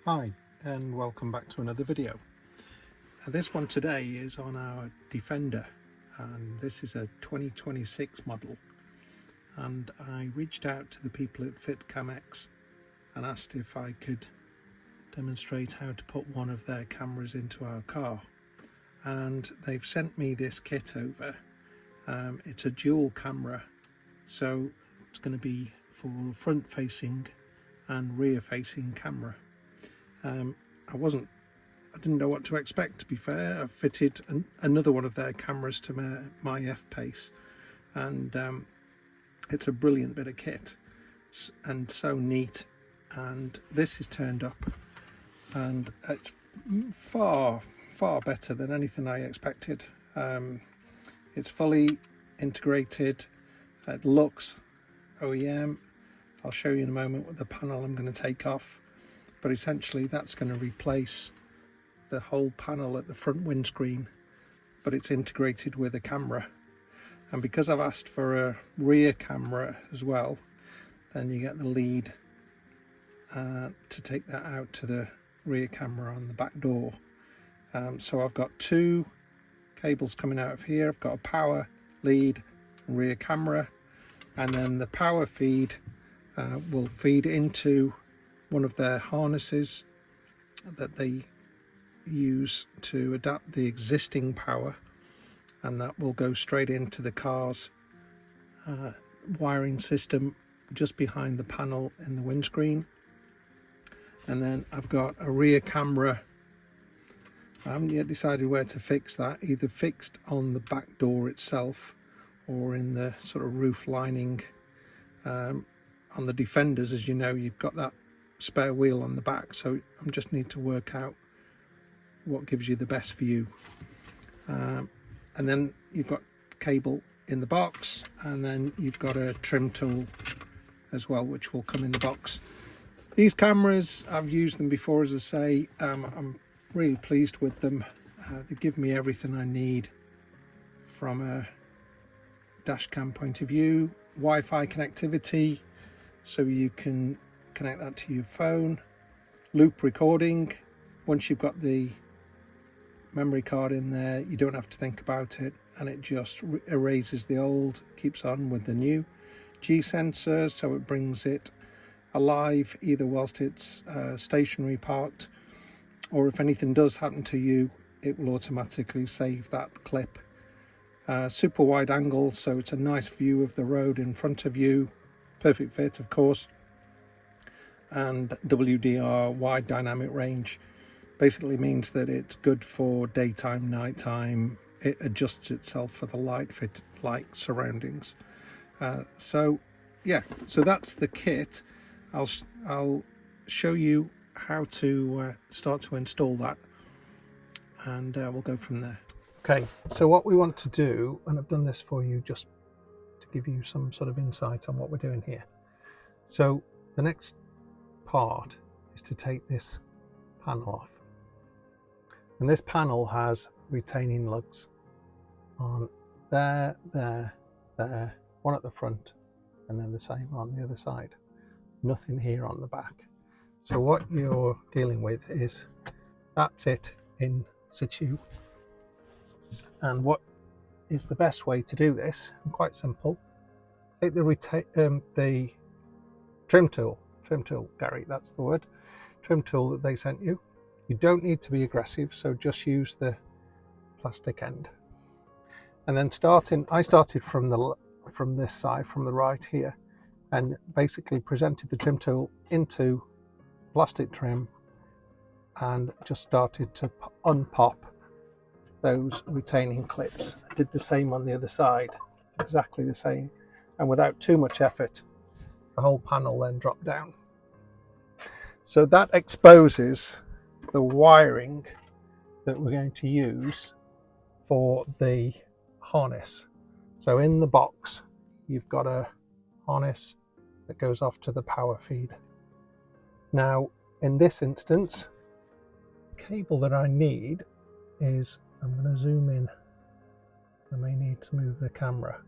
Hi and welcome back to another video. This one today is on our Defender, and this is a 2026 model, and I reached out to the people at FITCAMX and asked if I could demonstrate how to put one of their cameras into our car, and they've sent me this kit over. It's a dual camera, so it's going to be for front facing and rear facing camera. I didn't know what to expect, to be fair. I've fitted another one of their cameras to my F-Pace, and it's a brilliant bit of kit and so neat. And this is turned up, and it's far better than anything I expected. It's fully integrated. It looks OEM. I'll show you in a moment with the panel I'm going to take off. But essentially that's going to replace the whole panel at the front windscreen, but it's integrated with a camera. And because I've asked for a rear camera as well, then you get the lead to take that out to the rear camera on the back door. So I've got two cables coming out of here. I've got a power lead and rear camera, and then the power feed will feed into one of their harnesses that they use to adapt the existing power, and that will go straight into the car's wiring system just behind the panel in the windscreen. And then I've got a rear camera. I haven't yet decided where to fix that, either fixed on the back door itself or in the sort of roof lining. On the Defenders, as you know, you've got that spare wheel on the back, so I just need to work out what gives you the best view. And then you've got cable in the box, and then you've got a trim tool as well, which will come in the box. These cameras, I've used them before, as I say. I'm really pleased with them. They give me everything I need from a dash cam point of view. Wi-Fi connectivity, so you can connect that to your phone. Loop recording. Once you've got the memory card in there, you don't have to think about it, and it just erases the old, keeps on with the new. G sensors, so it brings it alive either whilst it's stationary parked, or if anything does happen to you, it will automatically save that clip. Super wide angle, so it's a nice view of the road in front of you. Perfect fit, of course. And WDR, wide dynamic range, basically means that it's good for daytime, nighttime. It adjusts itself for the light surroundings. So that's the kit. I'll show you how to start to install that, and we'll go from there. Okay, so what we want to do, and I've done this for you just to give you some sort of insight on what we're doing here. So the next part is to take this panel off, and this panel has retaining lugs on there, one at the front, and then the same on the other side. Nothing here on the back. So what you're dealing with is that's it in situ. And what is the best way to do this? Quite simple. Take the trim tool, Gary, that's the word, trim tool that they sent you. You don't need to be aggressive, so just use the plastic end. And then I started from this side, from the right here, and basically presented the trim tool into plastic trim and just started to unpop those retaining clips. I did the same on the other side, exactly the same, and without too much effort, the whole panel then dropped down. So that exposes the wiring that we're going to use for the harness. So in the box, you've got a harness that goes off to the power feed. Now, in this instance, the cable that I need is, I'm going to zoom in. I may need to move the camera,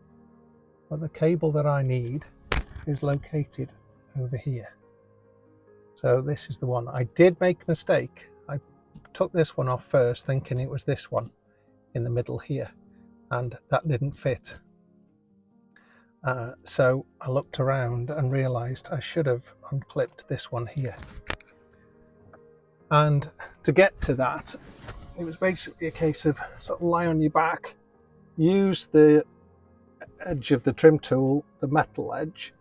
but the cable that I need is located over here. So this is the one. I did make a mistake. I took this one off first thinking it was this one in the middle here, and that didn't fit. So I looked around and realized I should have unclipped this one here. And to get to that, it was basically a case of sort of lie on your back, use the edge of the trim tool, the metal edge,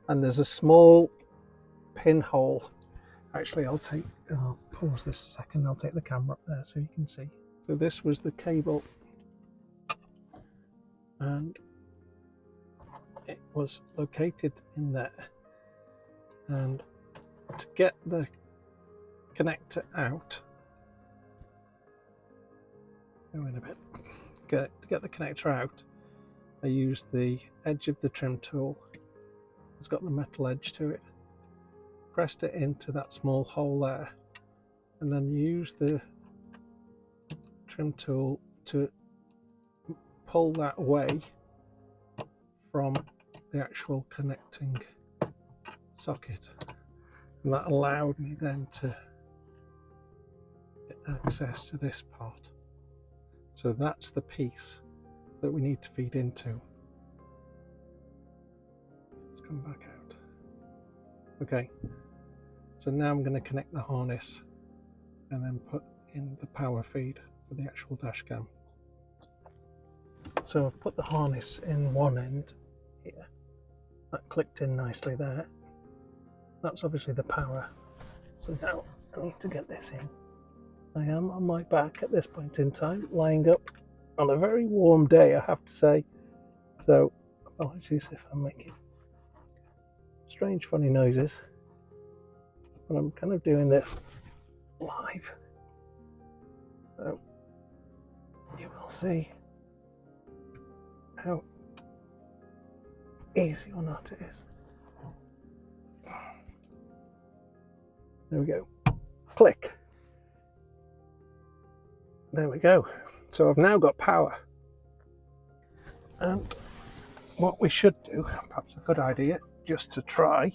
and there's a small pinhole. Actually, I'll pause this a second, I'll take the camera up there so you can see. So this was the cable, and it was located in there. And to get the connector out, go in a bit, to get the connector out, I used the edge of the trim tool. It's got the metal edge to it. Pressed it into that small hole there, and then use the trim tool to pull that away from the actual connecting socket, and that allowed me then to get access to this part. So that's the piece that we need to feed into. Let's come back out. Okay, so now I'm going to connect the harness and then put in the power feed for the actual dash cam. So I've put the harness in one end here. That clicked in nicely there. That's obviously the power. So now I need to get this in. I am on my back at this point in time, lying up on a very warm day, I have to say. So apologies if I'm making strange funny noises, but I'm kind of doing this live, so you will see how easy or not it is. There we go. Click. There we go. So I've now got power. And what we should do, perhaps a good idea, just to try,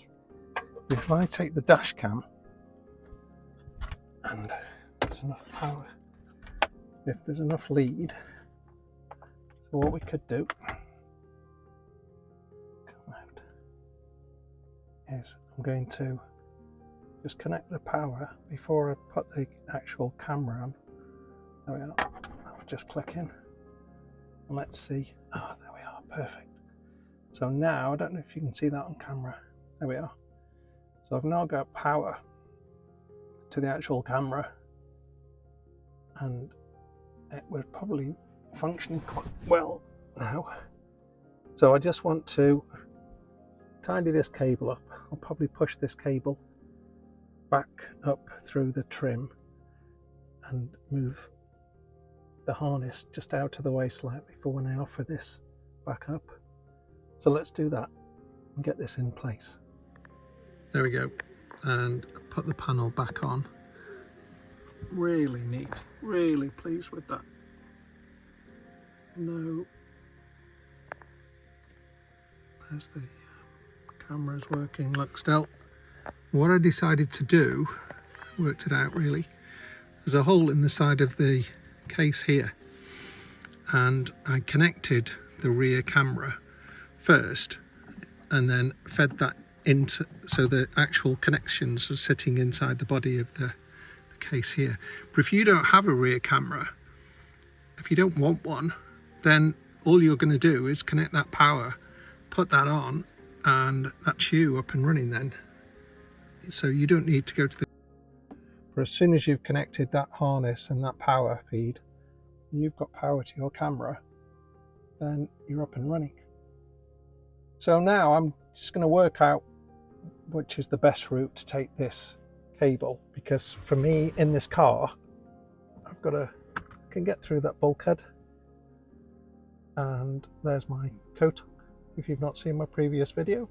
if I take the dash cam and there's enough power, if there's enough lead, so what we could do is I'm going to just connect the power before I put the actual camera on. There we are. I'll just click in and let's see. Oh, there we are, perfect. So now, I don't know if you can see that on camera. There we are. So I've now got power to the actual camera, and it was probably functioning quite well now. So I just want to tidy this cable up. I'll probably push this cable back up through the trim and move the harness just out of the way slightly for when I offer this back up. So let's do that and get this in place. There we go, and put the panel back on. Really neat, really pleased with that. No, there's the camera's working. Look, still, what I decided to do, worked it out really, there's a hole in the side of the case here, and I connected the rear camera first and then fed that into, so the actual connections are sitting inside the body of the case here. But if you don't have a rear camera, if you don't want one, then all you're going to do is connect that power, put that on, and that's you up and running then. So you don't need to go to the... For as soon as you've connected that harness and that power feed, you've got power to your camera, then you're up and running. So now I'm just going to work out which is the best route to take this cable, because for me in this car, I've got to, can get through that bulkhead, and there's my coat. If you've not seen my previous video,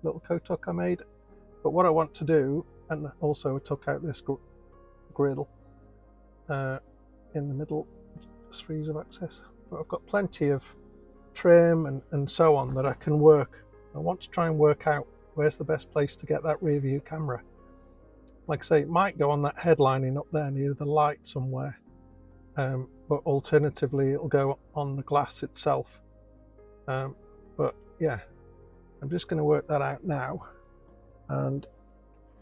little coat hook I made. But what I want to do, and also I took out this grill in the middle, just for ease of access. But I've got plenty of trim and so on that I can work. I want to try and work out where's the best place to get that rear view camera. like I say, it might go on that headlining up there near the light somewhere, but alternatively it'll go on the glass itself. But yeah, I'm just going to work that out now, and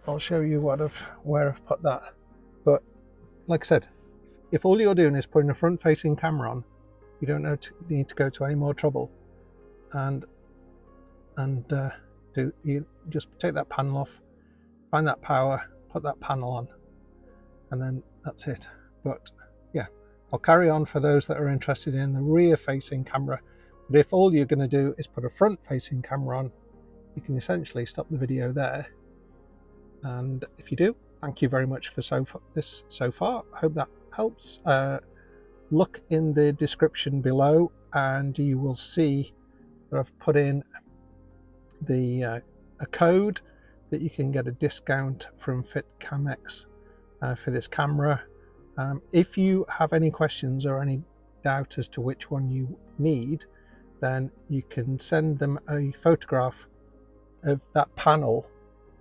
I'll show you where I've put that. But like I said, if all you're doing is putting a front-facing camera on, you don't need to go to any more trouble, and you just take that panel off, find that power, put that panel on, and then that's it. But yeah, I'll carry on for those that are interested in the rear-facing camera. But if all you're going to do is put a front-facing camera on, you can essentially stop the video there. And if you do, thank you very much for so far. I hope that helps. Look in the description below and you will see that I've put in a code that you can get a discount from FITCAMX for this camera. If you have any questions or any doubt as to which one you need, then you can send them a photograph of that panel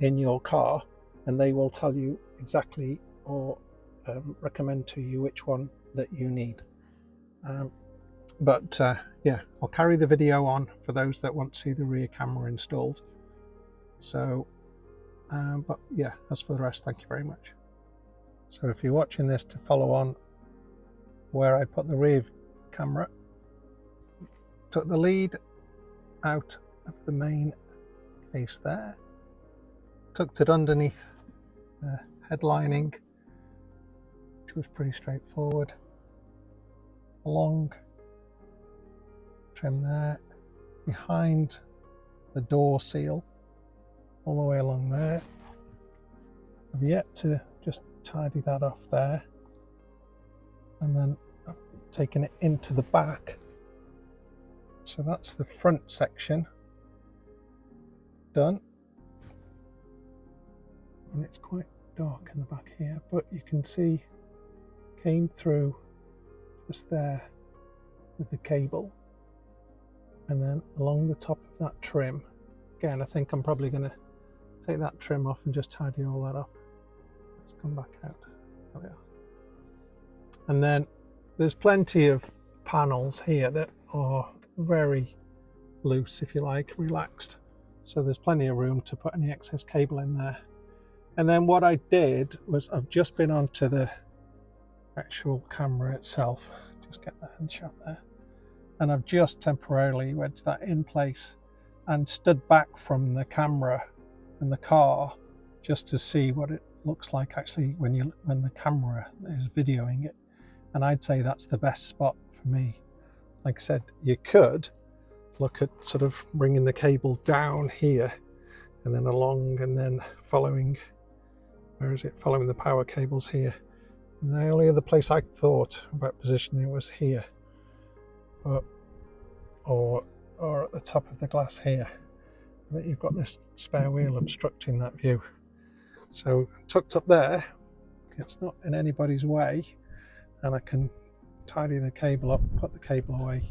in your car and they will tell you exactly or recommend to you which one that you need. Yeah, I'll carry the video on for those that want to see the rear camera installed. So but yeah, as for the rest, thank you very much. So if you're watching this to follow on where I put the rear camera, took the lead out of the main case there, tucked it underneath the headlining, which was pretty straightforward, along, trim there, behind the door seal, all the way along there. I've yet to just tidy that off there, and then I've taken it into the back. So that's the front section done, and it's quite dark in the back here, but you can see came through just there with the cable, and then along the top of that trim. Again, I think I'm probably going to take that trim off and just tidy all that up. Let's come back out. There we are. And then there's plenty of panels here that are very loose, if you like, relaxed. So there's plenty of room to put any excess cable in there. And then what I did was I've just been onto the actual camera itself. Just get that headshot there. And I've just temporarily wedged that in place and stood back from the camera and the car just to see what it looks like actually when the camera is videoing it. And I'd say that's the best spot for me. Like I said, you could look at sort of bringing the cable down here and then along and then following, following the power cables here. And the only other place I thought about positioning it was here, or at the top of the glass here, that you've got this spare wheel obstructing that view. So tucked up there, it's not in anybody's way, and I can tidy the cable up, put the cable away,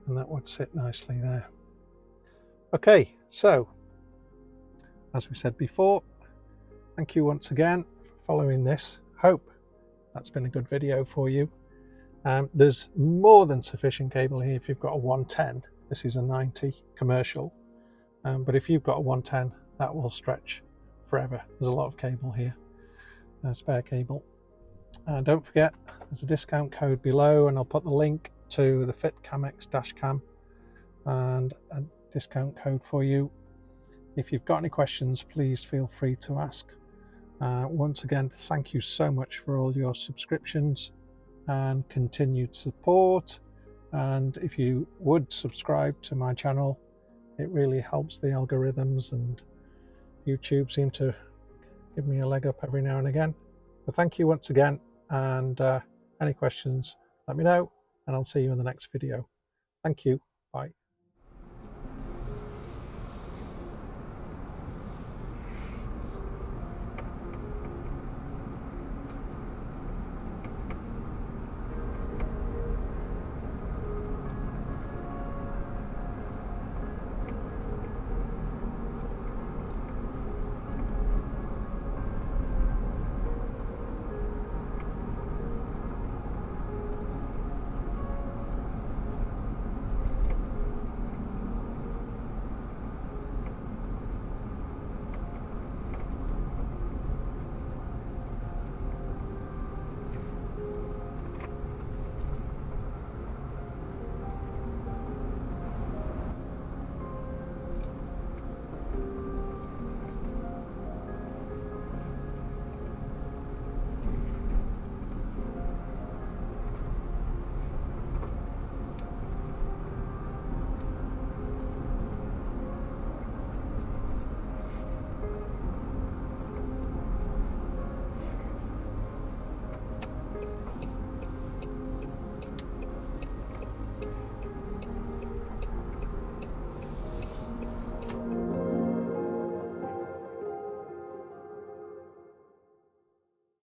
and that would sit nicely there. Okay, so as we said before, thank you once again for following this. Hope that's been a good video for you. There's more than sufficient cable here if you've got a 110. This is a 90 commercial, but if you've got a 110, that will stretch forever. There's a lot of cable here, spare cable. Don't forget, there's a discount code below, and I'll put the link to the FITCAMX dash cam and a discount code for you. If you've got any questions, please feel free to ask. Once again, thank you so much for all your subscriptions and continued support. And if you would subscribe to my channel, it really helps the algorithms, and YouTube seem to give me a leg up every now and again. So thank you once again, and any questions, let me know, and I'll see you in the next video. Thank you. Bye.